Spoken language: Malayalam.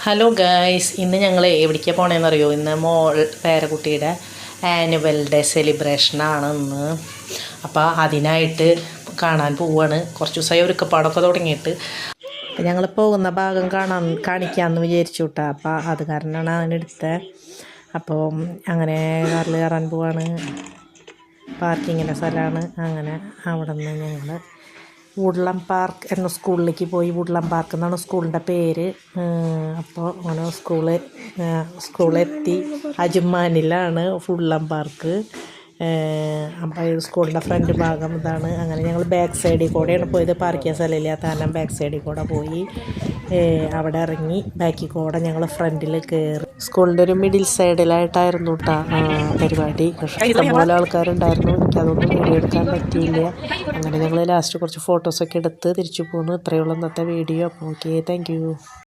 ഹലോ ഗായ്സ്, ഇന്ന് ഞങ്ങൾ എവിടേക്കാണ് പോകണമെന്നറിയോ? ഇന്ന് പേരക്കുട്ടിയുടെ ആനുവൽ ഡേ സെലിബ്രേഷനാണ് ഇന്ന്. അപ്പോൾ അതിനായിട്ട് കാണാൻ പോവുകയാണ്. കുറച്ച് ദിവസമായി ഒരുക്കപ്പാടൊക്കെ തുടങ്ങിയിട്ട്. അപ്പോൾ ഞങ്ങൾ പോകുന്ന ഭാഗം കാണിക്കാമെന്ന് വിചാരിച്ചു കേട്ടോ. അപ്പോൾ അത് കാരണമാണ് അതിനെടുത്തത്. അപ്പോൾ അങ്ങനെ കാറിൽ കയറാൻ പോവാണ്. പാർക്കിങ്ങിൻ്റെ സ്ഥലമാണ്. അങ്ങനെ അവിടെ നിന്ന് ഞങ്ങൾ വുഡ്ലം പാർക്ക് എന്ന സ്കൂളിലേക്ക് പോയി. വുഡ്ലം പാർക്ക് എന്നാണ് സ്കൂളിൻ്റെ പേര്. അപ്പോൾ അങ്ങനെ സ്കൂളെത്തി. അജ്മാനിലാണ് വുഡ്ലം പാർക്ക്. അപ്പോൾ സ്കൂളിൻ്റെ ഫ്രണ്ട് ഭാഗം ഇതാണ്. അങ്ങനെ ഞങ്ങൾ ബാക്ക് സൈഡിൽ കൂടെയാണ് പോയത്. പാർക്ക് ചെയ്യാൻ സ്ഥലമില്ലാത്ത കാരണം ബാക്ക് സൈഡിൽ കൂടെ പോയി. അവിടെ ഇറങ്ങി ബാക്കിൽ കൂടെ ഞങ്ങൾ ഫ്രണ്ടിൽ കയറി. സ്കൂളിൻ്റെ ഒരു മിഡിൽ സൈഡിലായിട്ടായിരുന്നു കേട്ടോ പരിപാടി. ഇഷ്ടംപോലെ ആൾക്കാരുണ്ടായിരുന്നു. എനിക്കതൊന്നും വീഡിയോ എടുക്കാൻ പറ്റിയില്ല. അങ്ങനെ ഞങ്ങൾ ലാസ്റ്റ് കുറച്ച് ഫോട്ടോസൊക്കെ എടുത്ത് തിരിച്ചു പോന്നു. ഇത്രയുള്ള ഇന്നത്തെ വീഡിയോ. അപ്പോൾ ഓക്കെ, താങ്ക് യു.